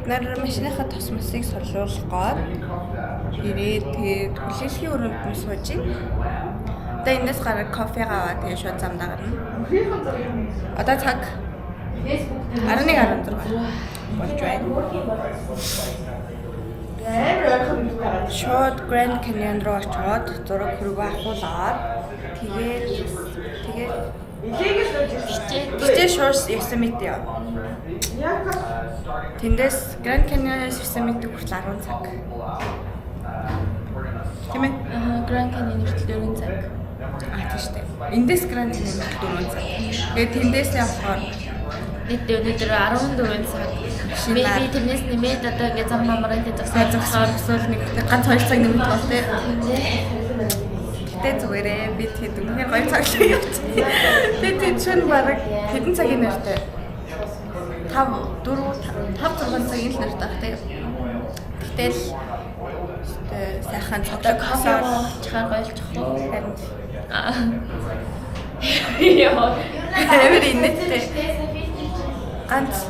нар машиныхаа тос мосыг солиулгаад ирээд тэгээд хүлээлгийн өрөөнд нь сууж ийн. Одоо эндээс гараад кофе аваад тэгээд шууд замдаа гарна. Одоо цаг 11:16 болж байна. Шууд Grand Canyon руу очоод зураг хөргөө авахуулаад тэгээд хичээ шуурс Yosemite яа. Тэндээс Grand Canyon-аас Yosemite хүртэл 10 цаг. Тийм ээ? Grand Canyon хүртэл 4 цаг. Тийм шүү дээ. Эндээс Grand Canyon хүртэл 4 цаг. Тэгээд тэндээс явахаар Бид өнөөдөр 14 цаг. Би тэрнээс нэмээд одоо ингээд зам мамрын сайжрахаар эсвэл нэг ганц 2 цаг нэмэх бол тээ. Тэ зүгээрээ бид хэд үнэхээр 2 цаг л явчихсан. Тэгээд чинь бараг хэдэн цагийн нэртэй? 5-6 цагийн л нэртэй тээ. Гэтэл сайхан цоглог кофе чихаар гойлчих уу? Харин Яа. Эвэр инээдтэй. Ганц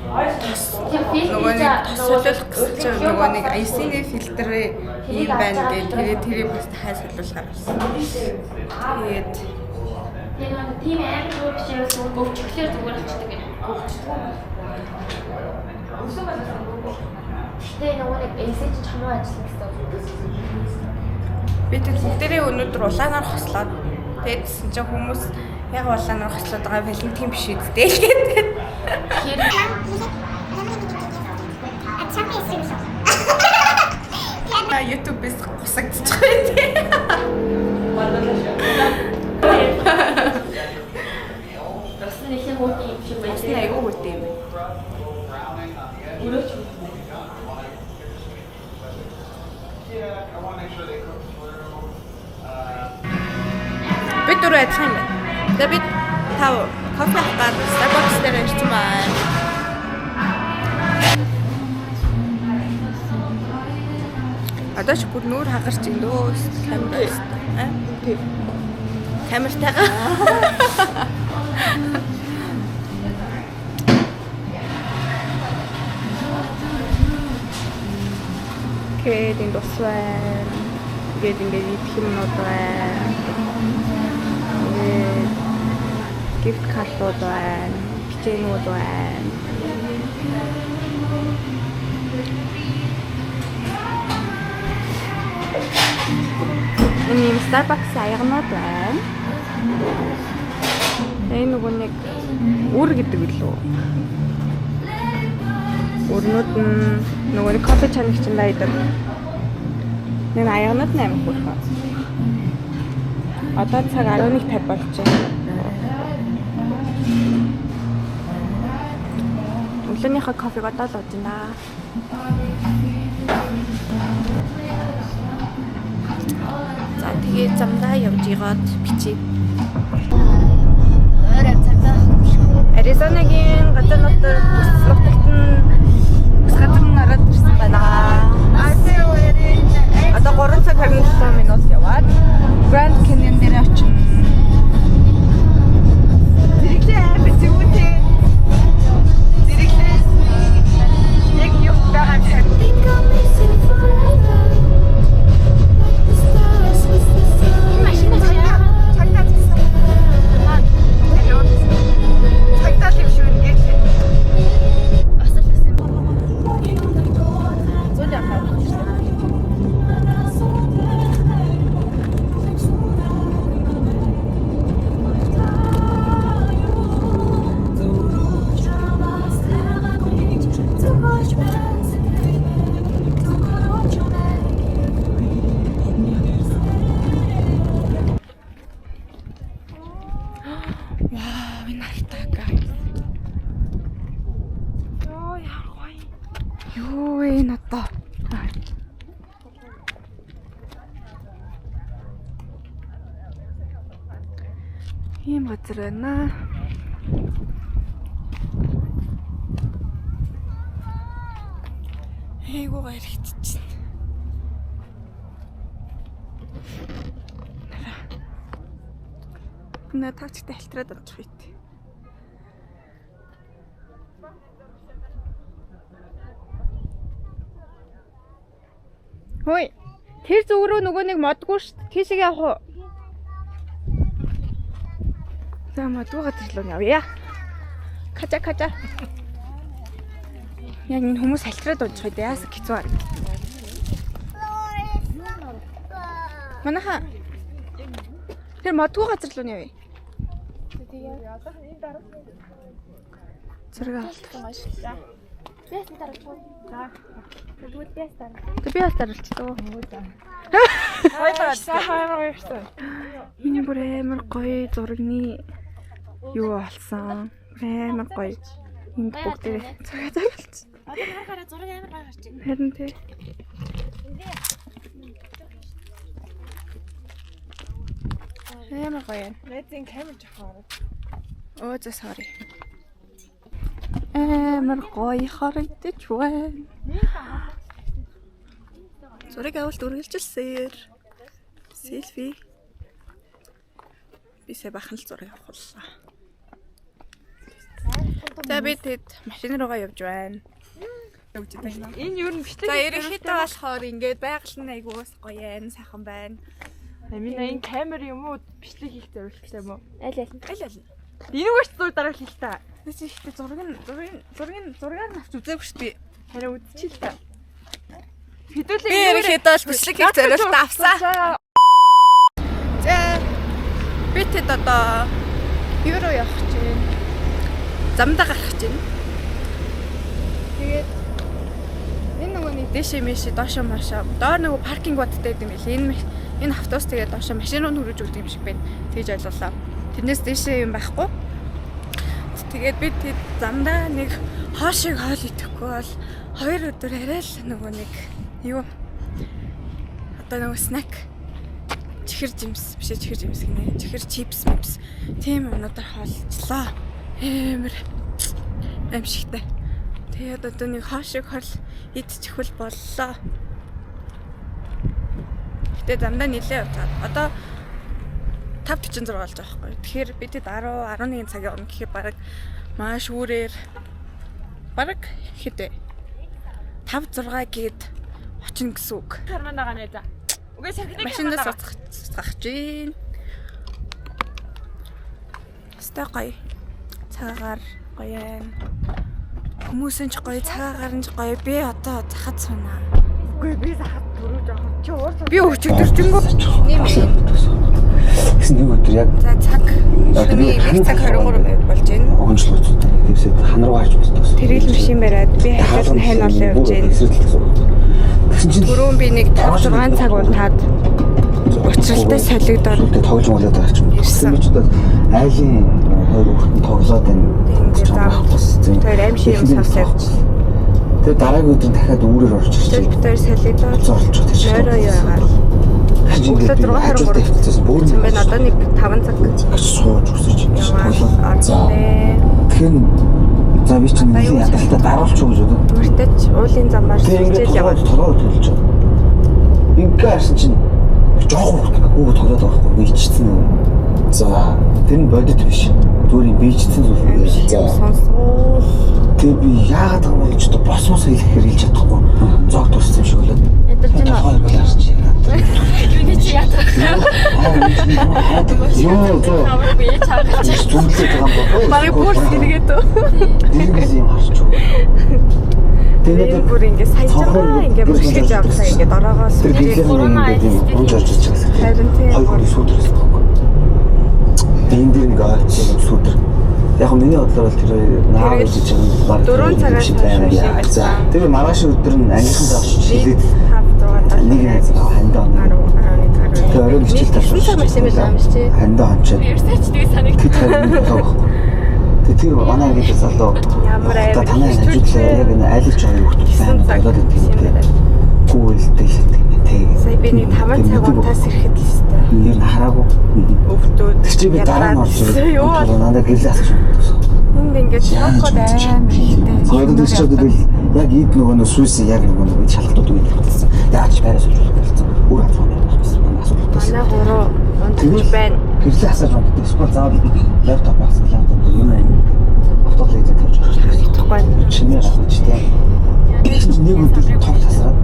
нөгөө нэг солиулах гэсэн чинь нөгөө нэг IC-ийн фильтр ийм байна гэдэг тэрийг бас хайс солиулахаар болсон. Тэгээд тийм амар өөр биш юм гөвчлөөр зүгээр очдөг юм. Тэгээ нөгөө нэг эсэж чамуу ажиллах гэсэн. бид бүгдээрээ өнөөдөр улаанаар хослоод тэгээдсэн чинь хүмүүс яг улаанаар хослоод байгаа Валентин биш үстэй гэдэг. YouTube-с гусагдчих байх. Басна их хөт юм шиг байна. Басна айгүй хөт юм. Өрөөч. Бид дөрөв адилхан юм байна. Тэгээд бид тав кофе аваад Starbucks дээр ирсэн байна. Одоо ч бүр нүүр хагарч ин дөө камер. Тийм. Камертайгаа. Тэгээд энэ тус байна. Тэгээд ингээд идэх юмнууд байна. Гифт картууд байна. Бичээнүүд байна. Энэ Starbucks аягнууд байна. Энэ нөгөө нэг үр гэдэг үлээ. Өрнүүд нь нөгөө нэг кофе чанагч нь байдаг. Энэ аягнууд 8 хүрэх. Одоо цаг 11:50 болж байна. Өглөөнийхөө кофег одоо л ууж байна. За тэгээд замдаа явж игаад бичээ. Аризонагийн газар нутагт бас газар нь ороод ирсэн байна. Одоо 3 цаг 27 минут яваад Grand Canyon дээр очив. Зэрэглээ амар зүгтэй. Зэрэглээ яг юу байгаа юм. Ийм газар байна. Эйгүү гарагтчихсэн. Наа тавчтай хэлтрээд орчих бит. Хөөе. Тэр зүг рүү нөгөө нэг модгүй шүү дээ. Тийшээ явах уу? За модгүй газар руу явъя. Кача. Яг энэ хүмүүс салтраад унчих үед яасан хэцүү аа. Манаха. Тэр модгүй газар руу явъя. Зэрэг авалт. Бясны дараач. За. Тэгвэл бяс дараа. Тэг би бас даралцлоо. Хоёлаа сайхан ярьсан. Энэ бүр амар гоё зургийн юу болсон. Амар гоё. Энд бүгдээ зураг зарлцсан. Одоо харахаараа зураг амар гоё гарч байна. Харин тий. Амар гоё. Найзын камер жахаа. Оо за sorry. Амар гоё харагдаж байна. Зураг авалт үргэлжилсээр. Селфи. Бисээ бахан л зураг авахлаа. За би тэд машин руугаа явж байна. Энэ юу н бичлэг. За ерөнхийдөө болохоор ингээд байгаль нь айгуус гоё энэ сайхан байна. Амина энэ камер юм уу бичлэг хийх зорилготой юм уу? Аль. Энүүгээрч зураг дараа хийх та. Тэс ихтэй зураг авч үзээгүй шүү дээ. Харин үзчихээ л та. Хэдүүлээ би ерөнхийдөө бичлэг хийх зорилготой авсан. За би тэд одоо юу руу явах гэж байна? Замдаа гарах гэж байна. Тэгээд энэ нөгөө нэг дэшээ мэшээ доошоо машаа. Доор нөгөө паркинг бадтай гэдэг юм билээ. Энэ автобус тэгээд доошоо машин руу нүрэж өгдөг юм шиг байна. Тэгж ойлголоо. Тэрнээс дэшээ юм байхгүй. Тэгээд би тэд замдаа нэг хоошиг хоол идэхгүй бол 2 өдөр арай л нөгөө нэг юу одоо нөгөө снэк чихэр жимс гинэ. Чихэр чипс мипс. Тийм өнөдөр хоолчлоо. Амар амшигтай. Тэгээд одоо нэг хоошиг хоол идчихвэл боллоо. Гэтэ замдаа нилээ явцаад. Одоо 5:46 болж байгаа байхгүй. Тэгэхээр бид 10-11 цагийн өмнө гэхээр бараг маш үүрээр бараг хэдэ 5-6 гээд очно гэсэн үг. Харман байгаа нэ за. Үгүй сахилыг машинаас уцгах чинь. Өстой гоё. Цагаагаар гоё юм. Хүмүүсэн ч гоё, цагаагаар нь ч гоё. Би одоо захад сунаа. Үгүй би захад түрүү жоохон чи уурсан. Би өчигдөржингөө нэмээ. Гэсэн нэг өдөр яг за цаг шөнийн 1 цаг 23 минут болж байна. Хонжлооцоо тиймсээ хан руу гарч босдоос. Тэрэл машин бариад би хажууд нь хань олон явж байна. Тэгсэн чинь түрүүн би нэг 5-6 цаг унтаад учралтай солигдоод тоглож молоод байгаа ч юм. Тэгсэн би ч удаа айлын 2 хүртэн тоглоод байна. Тэр аим шиг юм сонсоод. Тэгээ дараагийн өдөр дахиад үүрээр орж ирчихсэн. Тэр битээр солигдоод зорлж байгаа. Орой яагаад. Өглөө 6:23 болсон байна. Одоо нэг 5 цаг сууж өсөж тоглоод. Тэгэхээр за би чинь ядалтаа даруулчих гэж бодод. Үртэйч уулын замаар сэлжэл яваад тоглоод төлж байгаа. Ингээ харсан чинь жоохон хүүхд тоглоод байгаа хгүй бичсэн. За тэр нь бодит биш. Зүгээр бичсэн зүйл. За сонсгоо. Тэгээ би яагаад байгаа юм гэж босмос хэлэхээр хэлж чадахгүй. Зог туссан юм шиг болоод. Ядаж байна. Юуны чи ятах. Йоо зөө. Би чаагаад. Зүнлээ байгаа юм Барыг бүрс гэлгээд үү. Дэргэс юм харч. Тэгээд бүр ингээ саяжгаа ингээ бүжгэж явсаа ингээ дороогоос гурван жорж чигсэн. харин тийм Хоёр сүдэрсэн байхгүй. Энд дэр ингээ очиж сүдэр. Яг миний бодлоор бол тэр наа гэж байгаа. 4 цагаас хойш. Тэгээ маргааш өдөр нь ангийнхан завч хилээд 5-6 нэг найз хандаа. Тэгээ орой хичээл тавьсан. цаг машин байж байгаа юм шиг чи. Хандаа ончоо. Ерөөсөж тэгээ санаг. Тэр манай гэж залуу Ямар та танай хажуудлаа яг энэ айлч байгаа юм байна. Болоод идэв тийм. Гүйлтэй шатдаг юм тий. Сая би нэг 5 цаг унтаас ирэхэд л хэвээр. Ер нь хараагүй. Өвдөөд. Чи би дараа нь орж ирээ. Юу бол надад гэрэл асууж байна. энд ингээ шокод амар ихтэй. Гойд өчигдөр би яг ийд нөгөө сүүс яг нөгөө шалгалтууд үед болсон. Яаж байраа сууж болсон. Өөр асуух юм байсан. Асуултаас. Манай гурав унтж байна. Гэрэл асууж байна. Эсвэл заавал лаптоп асуулаа юм байна. Автолыг тавьж байгаа. Тэгэхгүй. Чиний авч тээ. Нэг өдөр том тасраад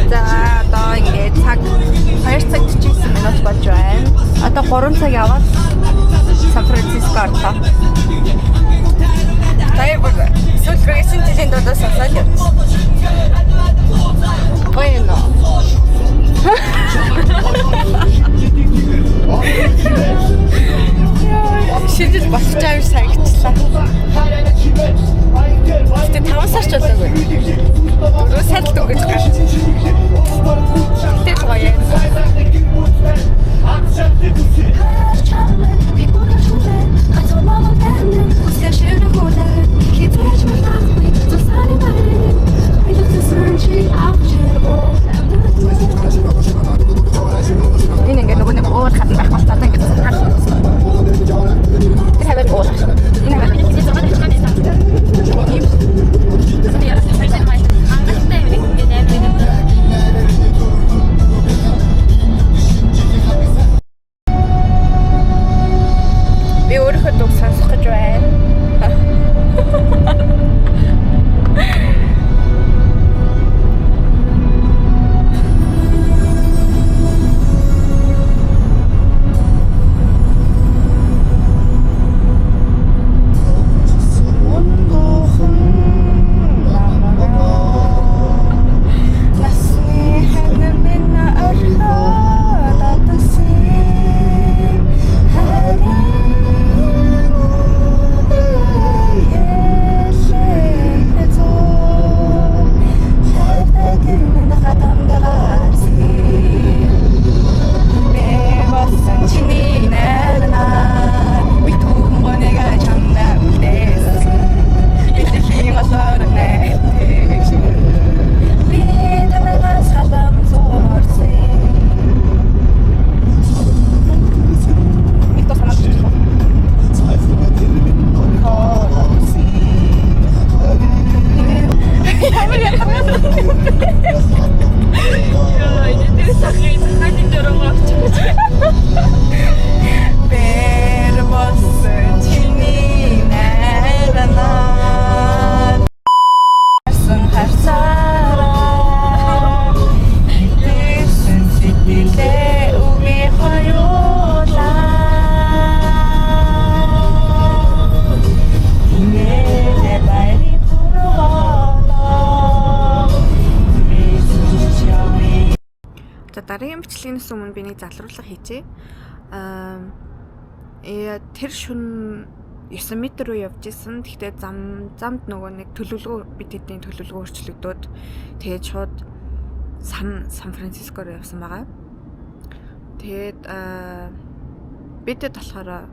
За одоо ингээд цаг 2 цаг 49 минут болж байна. Одоо 3 цаг яваад Сан Франциско орлоо. Таяа бүр сүүлрээсэн жилийн дуудаас сонсоод явж. Bueno. Шийдэл болчих чаав санагчлаа. Гэтэ 5 сарч болоогүй. 4 сар л дөнгөж гарч. Тэгэл гоё юм. Энэ ингээд нөгөө нэг уур хатан байх болтой ингээд хатан. Тэр хэвээр уур. Энэ хэвээр би өөрийнхөө дуу сонсох гэж байна. Дараагийн бичлэгнээс өмнө би нэг залруулга хийжээ. Тэр шөнө 9 м руу явж исэн. Гэхдээ замд нөгөө нэг төлөвлөгөө бид хэдийн төлөвлөгөө өөрчлөгдөөд тэгээд шууд Сан Франциско руу явсан байгаа. Тэгээд бидэд болохоор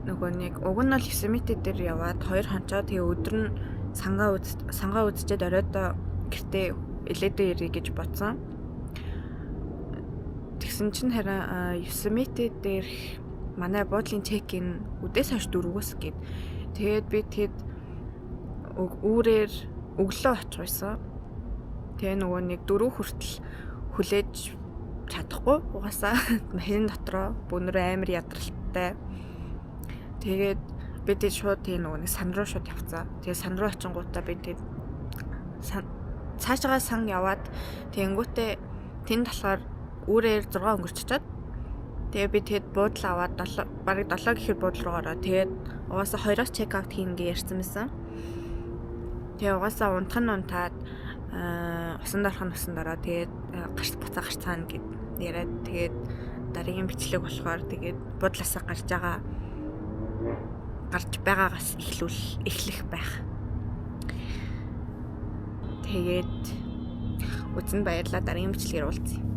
нөгөө нэг уг нь бол 9 м дээр яваад 2 хонцоо тэгээ өдөр нь сангаа үзчихэд оройдоо гэртээ элэдэ ирье гэж бодсон. Тэгсэн чинь харин 9 м дээр манай буудлын чек-ин үдээс хойш 4-өөс гээд. Тэгээд би тэгэд үүрээр өглөө очих байсан. Тэгээ нөгөө нэг 4 хүртэл хүлээж чадахгүй угаасаа машин дотроо бүүнөр амар ядралтай. Тэгээд би тэг шууд тийм нөгөө нэг сан руу шууд явцгаа. Тэгээ сан руу очингуудаа би тэг цаашгаа сан яваад тэнгүүтээ тэнд болохоор үүрээр 6 өнгөрччихэд тэгээ би тэгэд буудлаа аваад бараг 7 гэхэр буудлаа руу ороо. Тэгээд угаасаа 2-оос чек аут хийнэ гэж ярьсан байсан. Тэгээ угаасаа унтаад усан дороо тэгээд гарч буцаана гэд яриад тэгээд дараагийн бичлэг болохоор тэгээд буудлаасаа гарч байгаагаас эхлэх байх. Тэгээд үзэн баярлалаа, дараагийн бичлэгээр уулзъя.